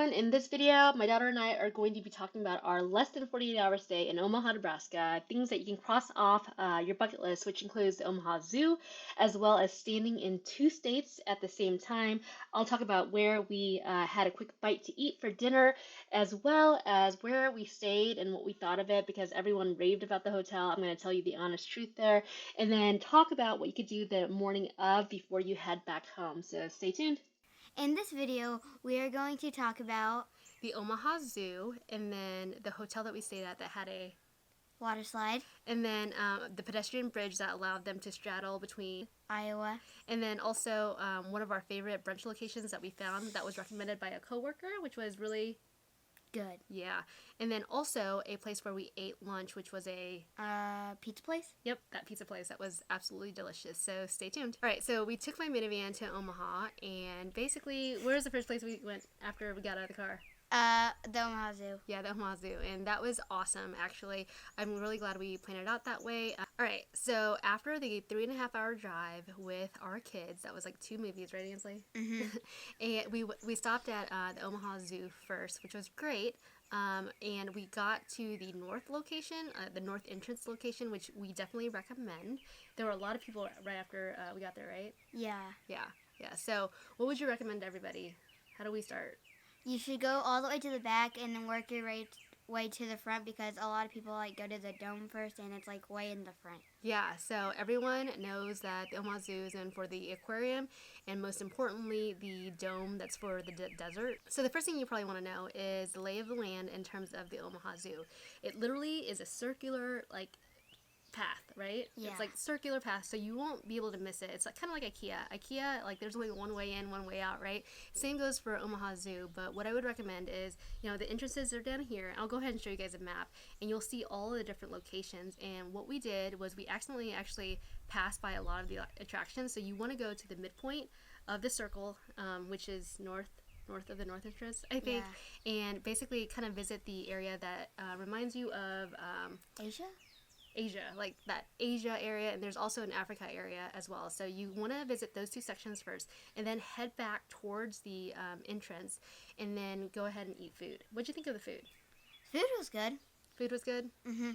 everyone. In this video, my daughter and I are going to be talking about our less than 48-hour stay in Omaha, Nebraska, things that you can cross off your bucket list, which includes the Omaha Zoo, as well as standing in two states at the same time. I'll talk about where we had a quick bite to eat for dinner, as well as where we stayed and what we thought of it, because everyone raved about the hotel. I'm going to tell you the honest truth there, and then talk about what you could do the morning of before you head back home. So stay tuned. In this video, we are going to talk about the Omaha Zoo, and then the hotel that we stayed at that had a water slide, and then the pedestrian bridge that allowed them to straddle between Iowa, and then also one of our favorite brunch locations that we found that was recommended by a coworker, which was really good. Yeah. And then also a place where we ate lunch, which was a pizza place. Yep, that pizza place that was absolutely delicious. So stay tuned. All right, so we took my minivan to Omaha, and basically, where's the first place we went after we got out of the car? The Omaha Zoo. Yeah, the Omaha Zoo, and that was awesome, actually. I'm really glad we planned it out that way. All right, so after the 3.5-hour drive with our kids, that was like 2 movies, right, Ainsley? Mm-hmm. And we stopped at the Omaha Zoo first, which was great. And we got to the north location, the north entrance location, which we definitely recommend. There were a lot of people right after we got there, right? Yeah. Yeah. So what would you recommend to everybody? How do we start? You should go all the way to the back and then work your way to the front, because a lot of people go to the dome first, and it's way in the front. Yeah, so everyone knows that the Omaha Zoo is in for the aquarium, and most importantly, the dome that's for the desert. So the first thing you probably want to know is the lay of the land in terms of the Omaha Zoo. It literally is a circular, path, right? Yeah. It's circular path, so you won't be able to miss it. It's kind of like IKEA. IKEA, there's only one way in, one way out, right? Same goes for Omaha Zoo, but what I would recommend is, the entrances are down here. I'll go ahead and show you guys a map, and you'll see all of the different locations. And what we did was we accidentally actually passed by a lot of the attractions, so you want to go to the midpoint of the circle, which is north of the north entrance, I think, and basically kind of visit the area that reminds you of Asia, like that Asia area, and there's also an Africa area as well. So you want to visit those two sections first, and then head back towards the entrance, and then go ahead and eat food. What'd you think of the food? Food was good. Food was good? Mm-hmm.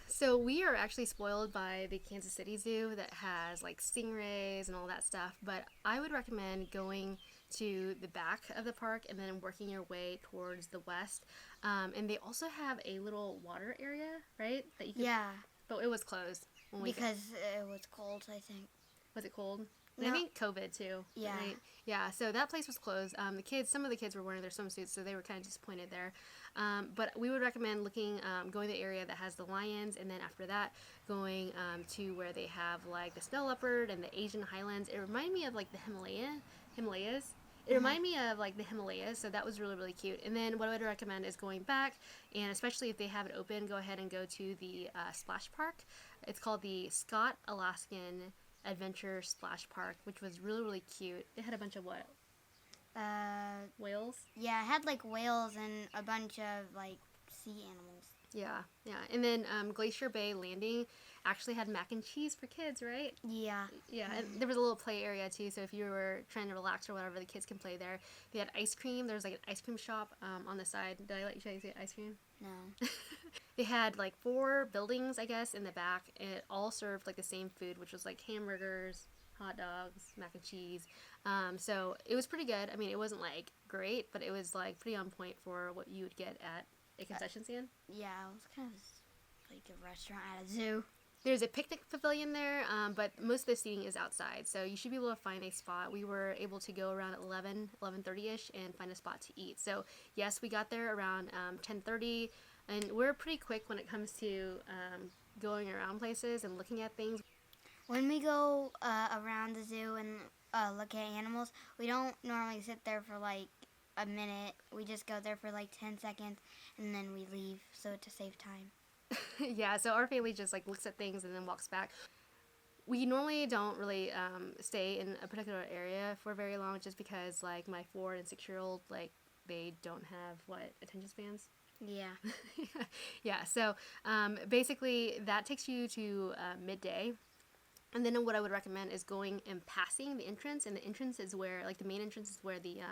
So we are actually spoiled by the Kansas City Zoo that has stingrays and all that stuff, but I would recommend going to the back of the park and then working your way towards the west. And they also have a little water area, right? That you can, Yeah. But it was closed. Because it was cold, I think. Was it cold? No. I think COVID too. Yeah. Right? Yeah, so that place was closed. Some of the kids were wearing their swimsuits, so they were kind of disappointed there. But we would recommend going to the area that has the lions, and then after that, going to where they have the snow leopard and the Asian highlands. It reminded me of the Himalayas. It reminded me of the Himalayas, so that was really, really cute. And then what I would recommend is going back, and especially if they have it open, go ahead and go to the splash park. It's called the Scott Alaskan Adventure Splash Park, which was really, really cute. It had a bunch of what? Whales? Yeah, it had whales and a bunch of sea animals. Yeah. And then Glacier Bay Landing actually had mac and cheese for kids, right? Yeah. Yeah, and there was a little play area too, so if you were trying to relax or whatever, the kids can play there. They had ice cream. There was an ice cream shop on the side. Did I let you guys get ice cream? No. They had 4 buildings, I guess, in the back, and it all served the same food, which was hamburgers, hot dogs, mac and cheese. So it was pretty good. I mean, it wasn't great, but it was pretty on point for what you would get at a concession stand. Yeah, it was kind of like a restaurant at a zoo. There's a picnic pavilion there, but most of the seating is outside, so you should be able to find a spot. We were able to go around 11:30ish and find a spot to eat. So yes, we got there around 10:30, and we're pretty quick when it comes to going around places and looking at things. When we go around the zoo and look at animals, we don't normally sit there for a minute. We just go there for 10 seconds, and then we leave, so to save time. Yeah, so our family just looks at things and then walks back. We normally don't really stay in a particular area for very long, just because my 4 and 6-year-old they don't have attention spans. Yeah. Yeah, so basically that takes you to midday. And then what I would recommend is going and passing the entrance, and the entrance is where, like, the main entrance is where the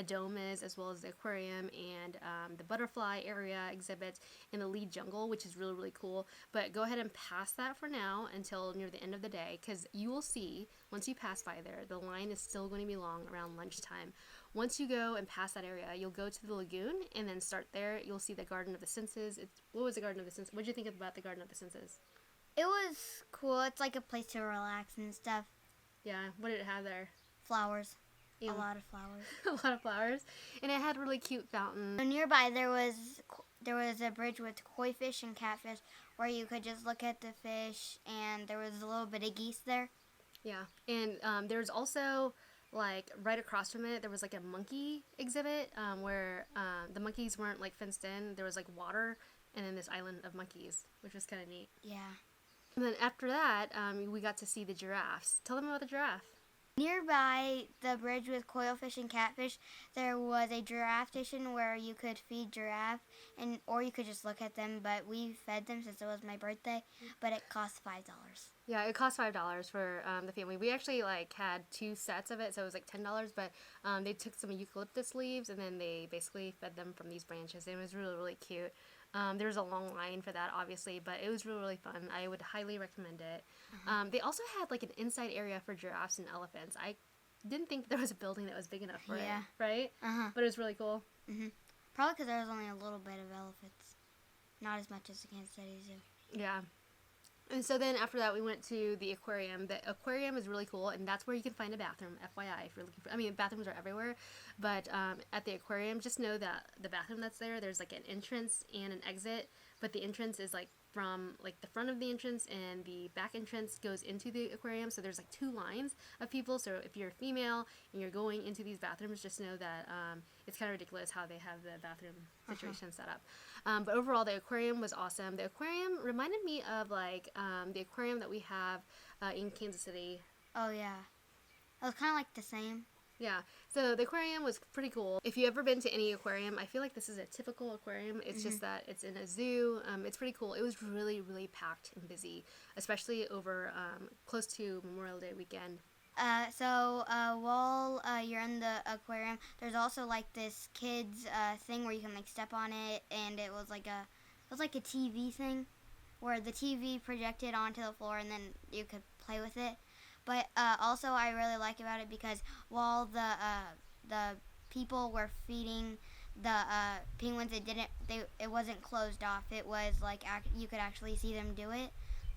dome is, as well as the aquarium and the butterfly area exhibits and the lead jungle, which is really, really cool. But go ahead and pass that for now until near the end of the day, because you will see, once you pass by there, the line is still going to be long around lunchtime. Once you go and pass that area, you'll go to the lagoon and then start there. You'll see the Garden of the Senses. What was the Garden of the Senses? What did you think about the Garden of the Senses? It was cool. It's like a place to relax and stuff. Yeah, what did it have there? Flowers. Ew. A lot of flowers. A lot of flowers. And it had really cute fountains. So nearby there was a bridge with koi fish and catfish where you could just look at the fish, and there was a little bit of geese there. Yeah, and there's also, like, right across from it, there was like a monkey exhibit where the monkeys weren't like fenced in. There was like water and then this island of monkeys, which was kind of neat. Yeah. And then after that, we got to see the giraffes. Tell them about the giraffe. Nearby the bridge with koi fish and catfish, there was a giraffe station where you could feed giraffe, or you could just look at them. But we fed them since it was my birthday. But it cost $5. Yeah, it cost $5 for the family. We actually like had 2 sets of it, so it was like $10. But they took some eucalyptus leaves and then they basically fed them from these branches. And it was really, really cute. There was a long line for that, obviously, but it was really, really fun. I would highly recommend it. They also had like an inside area for giraffes and elephants. I didn't think there was a building that was big enough for it, right? But it was really cool. Probably because there was only a little bit of elephants. Not as much as the Kansas City Zoo. Yeah. And so then after that, we went to the aquarium. The aquarium is really cool, and that's where you can find a bathroom, FYI, if you're looking for... I mean, bathrooms are everywhere, but at the aquarium, just know that the bathroom that's there, there's like an entrance and an exit, but the entrance is like from like the front of the entrance, and the back entrance goes into the aquarium, so there's like 2 lines of people. So if you're a female and you're going into these bathrooms, just know that it's kind of ridiculous how they have the bathroom situation set up. But overall, the aquarium was awesome. The aquarium reminded me of like the aquarium that we have in Kansas City. Oh yeah, it was kind of like the same. Yeah, so the aquarium was pretty cool. If you've ever been to any aquarium, I feel like this is a typical aquarium. It's just that it's in a zoo. It's pretty cool. It was really, really packed and busy, especially over close to Memorial Day weekend. So while you're in the aquarium, there's also like this kids thing where you can like step on it, and it was like a TV thing where the TV projected onto the floor, and then you could play with it. But also I really like about it because while the people were feeding the penguins, it wasn't closed off. It was like you could actually see them do it.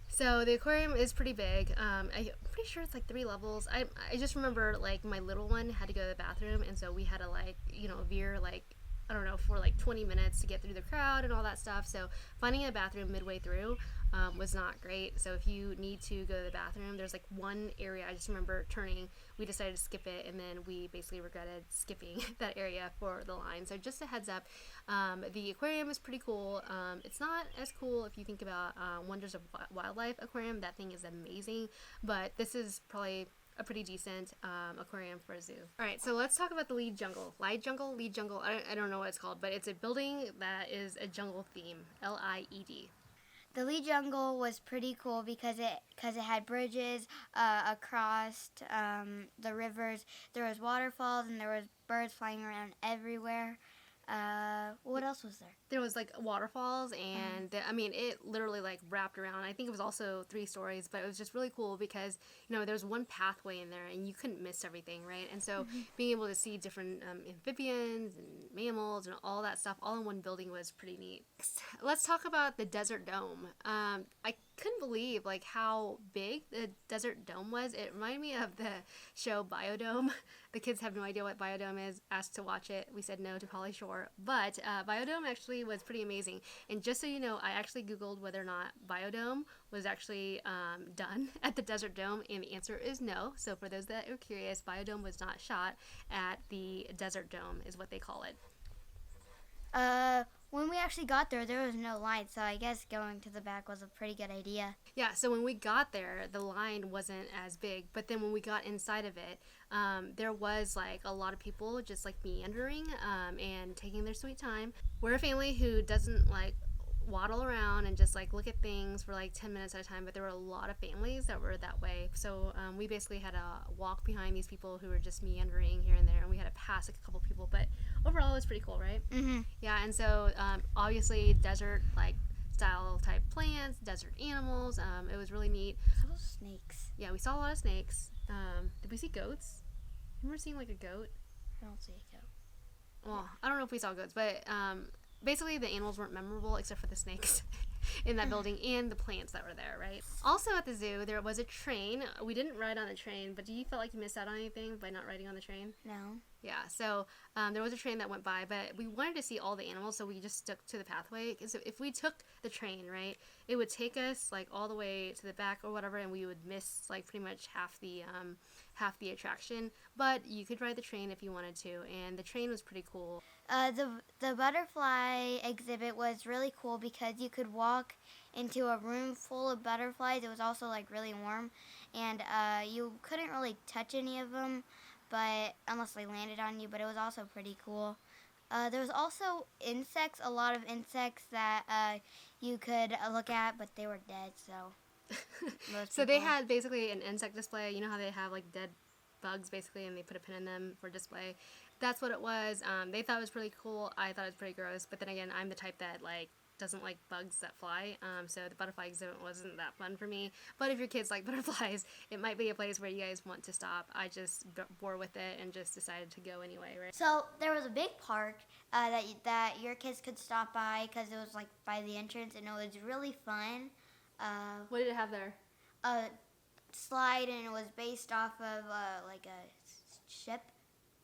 So the aquarium is pretty big. I'm pretty sure it's like 3 levels. I just remember like my little one had to go to the bathroom, and so we had to like, you know, veer like, I don't know, for like 20 minutes to get through the crowd and all that stuff. So finding a bathroom midway through was not great. So if you need to go to the bathroom, there's like one area, I just remember turning, we decided to skip it, and then we basically regretted skipping that area for the line. So just a heads up, the aquarium is pretty cool. It's not as cool if you think about Wonders of Wildlife Aquarium. That thing is amazing, but this is probably a pretty decent aquarium for a zoo. All right, so let's talk about the lead jungle. Lead jungle. I don't know what it's called, but it's a building that is a jungle theme. LIED. The lead jungle was pretty cool because it had bridges across the rivers. There was waterfalls, and there was birds flying around everywhere. What else was there? There was like waterfalls, and I mean, it literally like wrapped around. I think it was also 3 stories, but it was just really cool because, you know, there's one pathway in there and you couldn't miss everything, right? And so being able to see different amphibians and mammals and all that stuff all in one building was pretty neat. Let's talk about the Desert Dome. I couldn't believe like how big the Desert Dome was. It reminded me of the show Biodome. The kids have no idea what Biodome is. Asked to watch it. We said no to Polly Shore. But Biodome actually was pretty amazing. And just so you know, I actually Googled whether or not Biodome was actually done at the Desert Dome, and the answer is no. So for those that are curious, Biodome was not shot at the Desert Dome, is what they call it. When we actually got there, there was no line, so I guess going to the back was a pretty good idea. Yeah, so when we got there, the line wasn't as big, but then when we got inside of it, there was like a lot of people just like meandering and taking their sweet time. We're a family who doesn't like waddle around and just like look at things for like 10 minutes at a time, but there were a lot of families that were that way, so we basically had to walk behind these people who were just meandering here and there, and we had to pass a couple people, but overall it was pretty cool, right? Mm-hmm. Yeah. And so obviously desert like style type plants, desert animals. It was really neat. So snakes. Yeah, we saw a lot of snakes. Did we see goats? Remember seeing like a goat? I don't see a goat. Well, I don't know if we saw goats, but basically the animals weren't memorable except for the snakes in that building and the plants that were there, right? Also at the zoo, there was a train. We didn't ride on the train, but do you feel like you missed out on anything by not riding on the train? No. Yeah, so there was a train that went by, but we wanted to see all the animals, so we just stuck to the pathway. Because if we took the train, right, it would take us like all the way to the back or whatever, and we would miss like pretty much half the attraction. But you could ride the train if you wanted to, and the train was pretty cool. The butterfly exhibit was really cool because you could walk into a room full of butterflies. It was also like really warm, and you couldn't really touch any of them, but unless they landed on you. But it was also pretty cool. There was also insects, a lot of insects that you could look at, but they were dead. So So they had basically an insect display. You know how they have like dead bugs basically, and they put a pin in them for display. That's what it was. They thought it was pretty cool. I thought it was pretty gross. But then again, I'm the type that like doesn't like bugs that fly. So the butterfly exhibit wasn't that fun for me. But if your kids like butterflies, it might be a place where you guys want to stop. I just bore with it and just decided to go anyway, right? So there was a big park that your kids could stop by because it was like by the entrance, and it was really fun. What did it have there? A slide, and it was based off of like a ship.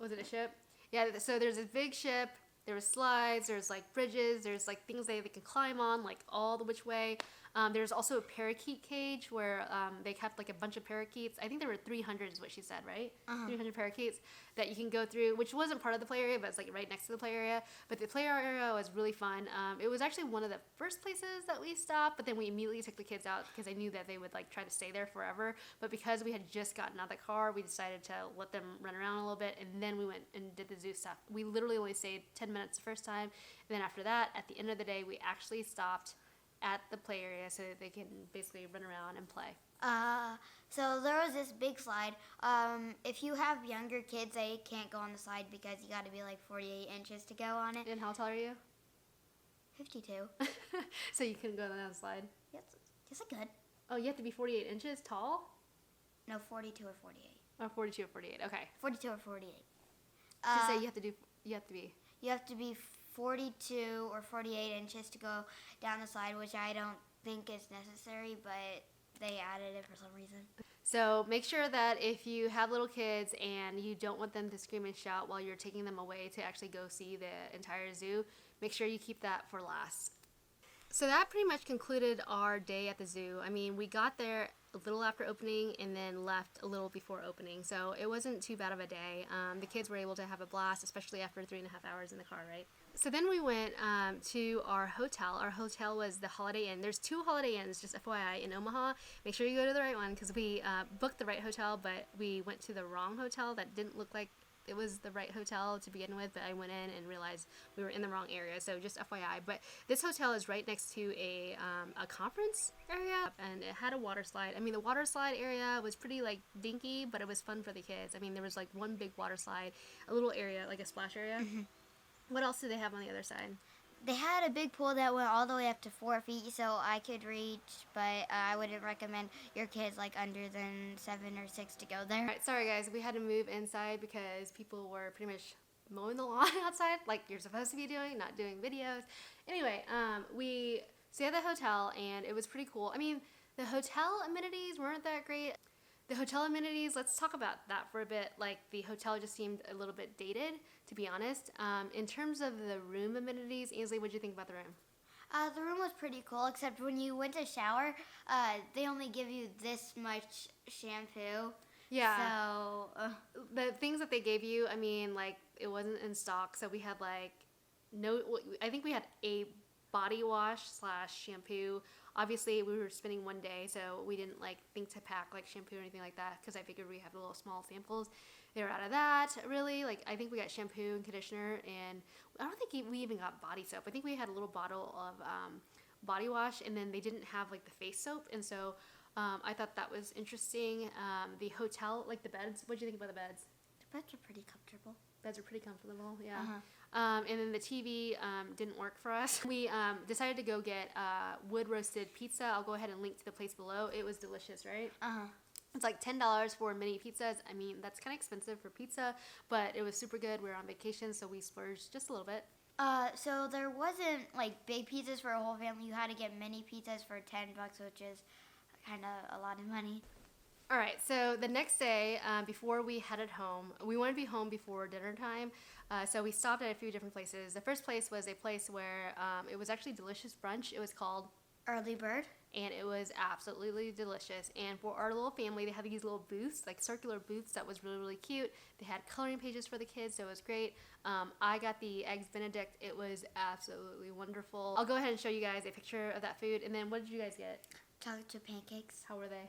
Was it a ship? Yeah, so there's a big ship, there was slides, there's like bridges, there's like things they can climb on, like all the which way. There's also a parakeet cage where they kept like a bunch of parakeets. I think there were 300 is what she said, right? 300 parakeets that you can go through, which wasn't part of the play area, but it's like right next to the play area. But the play area was really fun. It was actually one of the first places that we stopped, but then we immediately took the kids out because I knew that they would like try to stay there forever. But because we had just gotten out of the car, we decided to let them run around a little bit, and then we went and did the zoo stuff. We literally only stayed 10 minutes the first time, and then after that, at the end of the day, we actually stopped at the play area so that they can basically run around and play. So there was this big slide. If you have younger kids, they can't go on the slide because you got to be like 48 inches to go on it. And how tall are you? 52. So you couldn't go down the slide? Yes, yes, I could. Oh, you have to be 48 inches tall? No, 42 or 48. Or 42 or 48, okay. 42 or 48. To say you have to be 42 or 48 inches to go down the slide, which I don't think is necessary, but they added it for some reason. So make sure that if you have little kids and you don't want them to scream and shout while you're taking them away to actually go see the entire zoo, make sure you keep that for last. So that pretty much concluded our day at the zoo. I mean, we got there a little after opening and then left a little before opening, so it wasn't too bad of a day. The kids were able to have a blast, especially after 3.5 hours in the car, right? So then we went to our hotel. Our hotel was the Holiday Inn. There's 2 Holiday Inns, just FYI, in Omaha. Make sure you go to the right one because we booked the right hotel, but we went to the wrong hotel that didn't look like it was the right hotel to begin with, but I went in and realized we were in the wrong area, so just FYI. But this hotel is right next to a conference area, and it had a water slide. I mean, the water slide area was pretty like dinky, but it was fun for the kids. I mean, there was like one big water slide, a little area, like a splash area. Mm-hmm. What else did they have on the other side? They had a big pool that went all the way up to 4 feet, so I could reach, but I wouldn't recommend your kids like under than 7 or 6 to go there. All right, sorry guys, we had to move inside because people were pretty much mowing the lawn outside like you're supposed to be doing, not doing videos. Anyway, we stayed at the hotel and it was pretty cool. I mean, the hotel amenities weren't that great. The hotel amenities, let's talk about that for a bit. Like, the hotel just seemed a little bit dated, to be honest. In terms of the room amenities, Ainsley, what did you think about the room? The room was pretty cool, except when you went to shower, they only give you this much shampoo. Yeah. So, the things that they gave you, I mean, like, it wasn't in stock. So we had, like, I think we had a body wash / shampoo. Obviously, we were spending one day, so we didn't like think to pack like shampoo or anything like that because I figured we have little small samples. They were out of that, really. Like, I think we got shampoo and conditioner, and I don't think we even got body soap. I think we had a little bottle of body wash, and then they didn't have like the face soap, and so I thought that was interesting. The hotel, like the beds, what do you think about the beds? The beds are pretty comfortable. Beds are pretty comfortable, yeah. Uh-huh. And then the TV didn't work for us. We decided to go get wood roasted pizza. I'll go ahead and link to the place below. It was delicious, right? Uh-huh. It's like $10 for mini pizzas. I mean, that's kind of expensive for pizza, but it was super good. We were on vacation, so we splurged just a little bit. So there wasn't like big pizzas for a whole family. You had to get mini pizzas for $10, which is kind of a lot of money. All right, so the next day, before we headed home, we wanted to be home before dinner time, so we stopped at a few different places. The first place was a place where it was actually delicious brunch. It was called Early Bird. And it was absolutely delicious. And for our little family, they had these little booths, like circular booths that was really, really cute. They had coloring pages for the kids, so it was great. I got the Eggs Benedict. It was absolutely wonderful. I'll go ahead and show you guys a picture of that food. And then what did you guys get? Chocolate chip pancakes. How were they?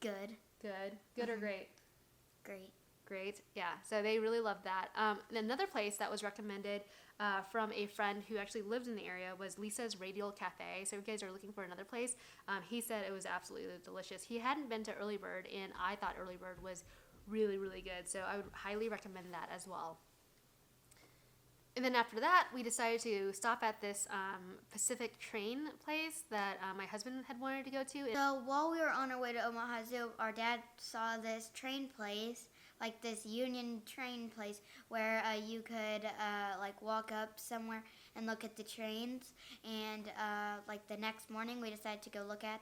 Good. Good or great? Great. Yeah, so they really loved that. Another place that was recommended from a friend who actually lived in the area was Lisa's Radial Cafe. So if you guys are looking for another place, he said it was absolutely delicious. He hadn't been to Early Bird, and I thought Early Bird was really, really good. So I would highly recommend that as well. And then after that, we decided to stop at this Pacific train place that my husband had wanted to go to. So while we were on our way to Omaha Zoo, our dad saw this train place, like this Union train place, where you could like walk up somewhere and look at the trains. And like the next morning, we decided to go look at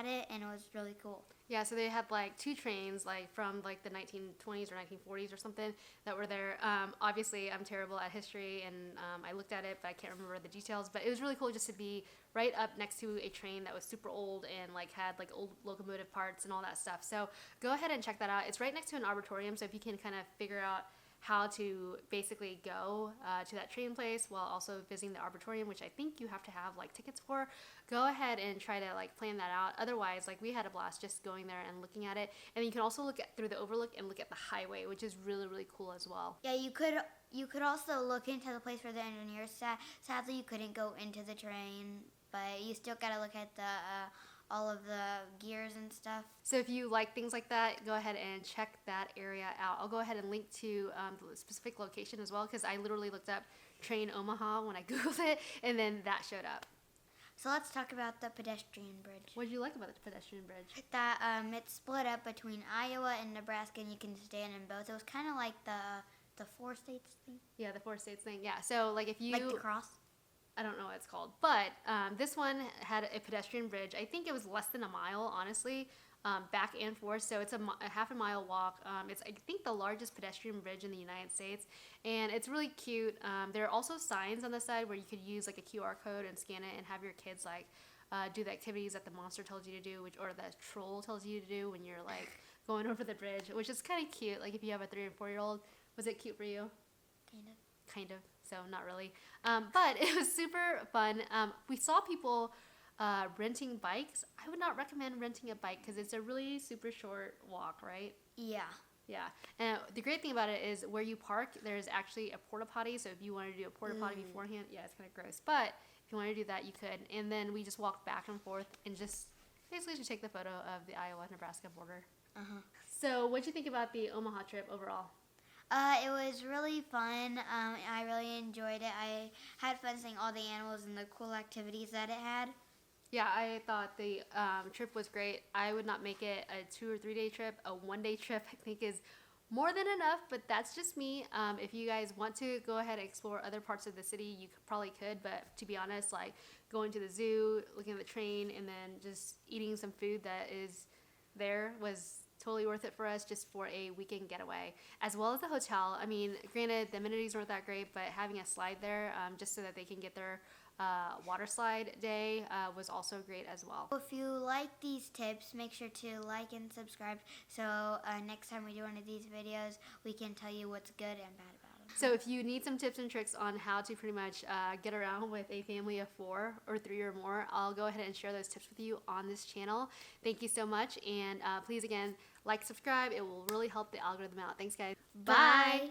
it, and it was really cool. Yeah, so they had like two trains, like from like the 1920s or 1940s or something, that were there. Obviously, I'm terrible at history, and I looked at it, but I can't remember the details. But it was really cool just to be right up next to a train that was super old and like had like old locomotive parts and all that stuff. So go ahead and check that out. It's right next to an arboretum, so if you can kind of figure out how to basically go to that train place while also visiting the arboretum, which I think you have to have like tickets for, go ahead and try to like plan that out. Otherwise, like we had a blast just going there and looking at it. And you can also look at through the overlook and look at the highway, which is really, really cool as well. Yeah, you could also look into the place where the engineers sat. Sadly, you couldn't go into the train, but you still gotta look at the all of the gears and stuff. So if you like things like that, go ahead and check that area out. I'll go ahead and link to the specific location as well, because I literally looked up Train Omaha when I Googled it, and then that showed up. So let's talk about the pedestrian bridge. What did you like about the pedestrian bridge? That it's split up between Iowa and Nebraska, and you can stand in both. It was kind of like the four states thing. Yeah, the four states thing. Yeah, so like if you... Like the cross? I don't know what it's called, but this one had a pedestrian bridge. I think it was less than a mile, honestly, back and forth. So it's a half a mile walk. It's, I think, the largest pedestrian bridge in the United States, and it's really cute. There are also signs on the side where you could use like a QR code and scan it and have your kids like do the activities that the monster tells you to do, or the troll tells you to do when you're like going over the bridge, which is kind of cute. Like if you have a 3 or 4 year old, was it cute for you? Kind of. So not really, but it was super fun. We saw people renting bikes. I would not recommend renting a bike because it's a really super short walk, right? Yeah. And the great thing about it is where you park, there's actually a porta potty. So if you wanted to do a porta potty beforehand, yeah, it's kind of gross. But if you wanted to do that, you could. And then we just walked back and forth and just basically to take the photo of the Iowa-Nebraska border. So what'd you think about the Omaha trip overall? It was really fun. I really enjoyed it. I had fun seeing all the animals and the cool activities that it had. Yeah, I thought the trip was great. I would not make it a 2 or 3 day trip. A 1 day trip, I think, is more than enough, but that's just me. If you guys want to go ahead and explore other parts of the city, you probably could, but to be honest, like going to the zoo, looking at the train, and then just eating some food that is there was totally worth it for us just for a weekend getaway, as well as the hotel. I mean, granted, the amenities weren't that great, but having a slide there just so that they can get their water slide day was also great as well. If you like these tips, make sure to like and subscribe so next time we do one of these videos, we can tell you what's good and bad about them. So if you need some tips and tricks on how to pretty much get around with a family of 4 or 3 or more, I'll go ahead and share those tips with you on this channel. Thank you so much, and please again, like, subscribe. It will really help the algorithm out. Thanks, guys. Bye.